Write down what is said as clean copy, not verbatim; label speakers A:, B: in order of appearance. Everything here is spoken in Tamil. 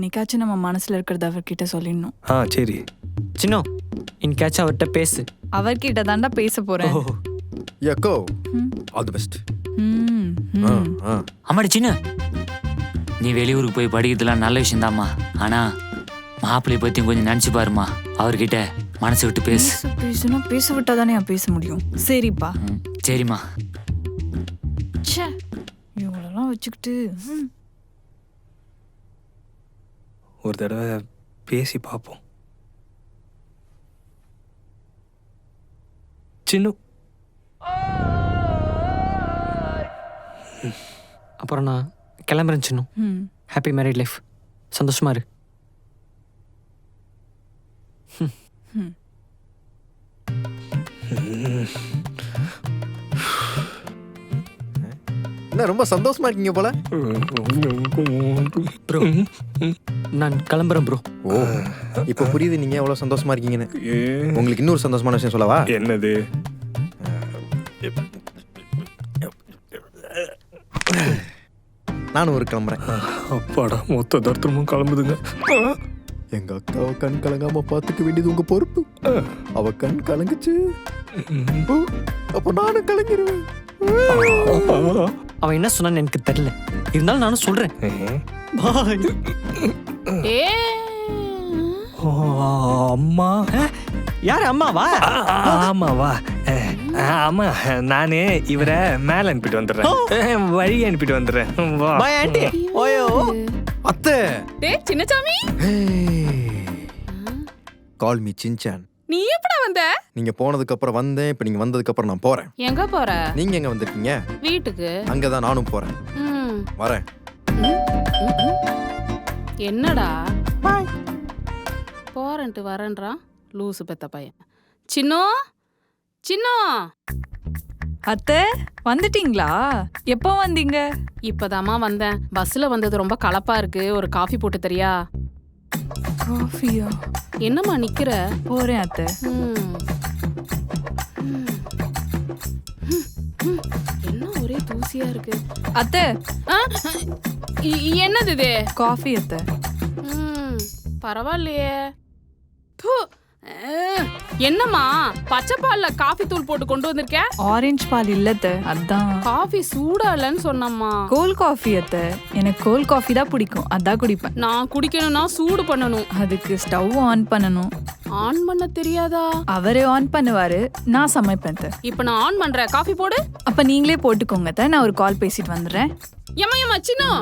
A: இன்னைக்காச்சும் நம்ம மனசுல இருக்கிறத அவர்கிட்ட சொல்லிடணும்.
B: சரி.
C: சின்ன இன்னைக்காச்சும் அவர்கிட்ட பேசு.
A: அவர்கிட்ட தாண்டா பேச போறேன்.
D: யக்கோ ஆல் தி பெஸ்ட்.
C: அம்மாடி சின்ன, நீ வெளியூருக்கு போய் படிக்கிறதுலாம் நல்ல விஷயம் தாம்மா. ஆனா மாப்பிள்ளை பத்தியும் கொஞ்சம் நினைச்சு பாருமா. அவர்கிட்ட மனசு விட்டு பேசு.
A: பேசுனா பேச விட்டா தானே பேச முடியும். சரிப்பா.
C: சரிம்மா.
A: இவங்களெல்லாம் வச்சுக்கிட்டு
B: ஒரு தடவை பேசி பார்ப்போம். சின்ன
C: அப்புறம் நான் கிளம்புறேன் சின்ன. Happy married life. சந்தோஷமா இரு.
D: என்ன ரொம்ப சந்தோஷமா இருக்கீங்க போல.
C: ப்ரோ நான் கிளம்புறேன் ப்ரோ.
D: ஓ இப்போ புரியுது நீங்க எவ்வளவு சந்தோஷமா இருக்கீங்கன்னு. உங்களுக்கு இன்னொரு சந்தோஷமான விஷயம் சொல்லவா?
B: என்னது?
D: நானும் ஒரு கிளம்புறேன்.
B: அப்பாடா, மொத்த தர்த்தமும் கிளம்புதுங்க.
D: எங்க அக்காவை கண் கலங்காம பாத்துக்க வேண்டியது உங்க பொறுப்பு. அவ கண் கலங்குச்சு அப்ப நானும் கலங்கிருவேன்.
C: அவன் என்ன சொன்னான்னு எனக்கு தெரியல, இருந்தாலும் நானும் சொல்றேன்.
B: அம்மா?
C: யாரு அம்மாவா?
B: ஆமாவா? ஆமா, நானே இவரை மேல அனுப்பிட்டு வந்துடுறேன். வழி அனுப்பிட்டு வந்துடுறேன்.
C: Bye aunty. ஓயோ
D: அத்தை.
E: டேய் சின்னசாமி,
D: கால் மீ சின்சான்.
E: நீ எப்படா வந்த?
D: நீங்க போனதுக்கு அப்புறம் வந்தேன். இப்ப நீங்க வந்ததுக்கு அப்புறம் நான் போறேன்.
E: எங்க போற?
D: நீங்க எங்க வந்திருக்கீங்க?
E: வீட்டுக்கு.
D: அங்கதான் நானும் போறேன். வரேன்.
E: என்னடா போறேன்ட்டு வரேன்றான் லூசு பெத்த பையன். சின்னோ சின்னோ.
A: அத்தை வந்துட்டீங்களா? எப்போ வந்தீங்க?
E: இப்பதாம்மா வந்தேன். பஸ்ல வந்தது ரொம்ப கலப்பா இருக்கு, ஒரு காஃபி போட்டு தரியா?
A: காஃபியா?
E: என்னம்மா நிக்கிற?
A: போறேன் அத்தை.
E: என்ன ஒரே தூசியா இருக்கு
A: அத்தை.
E: என்னது இது?
A: காஃபி அத்தை.
E: பரவாயில்லையே. என்னம்மா பச்சை பால்ல காஃபி தூள் போட்டு கொண்டு வந்திருக்க?
A: ஆரஞ்சு பால் இல்லத்த, அதான்.
E: காஃபி சூடா இல்லன்னு சொன்னம்மா.
A: கோல்ட் காஃபி அத்த. எனக்கு கோல்ட் காஃபி தான் பிடிக்கும், அதான் குடிப்பேன்.
E: நான் குடிக்கணும்னா சூடு பண்ணணும்.
A: அதுக்கு ஸ்டவ் ஆன் பண்ணணும்.
E: ஆன் பண்ண தெரியாதா?
A: அவரே ஆன் பண்ணுவாரு, நான் சமைப்பேன்.
E: இப்ப நான் ஆன் பண்றேன், காஃபி போடு.
A: அப்ப நீங்களே போட்டுக்கோங்க, நான் ஒரு கால் பேசிட்டு வந்துடுறேன்.
E: ஏமா சின்ன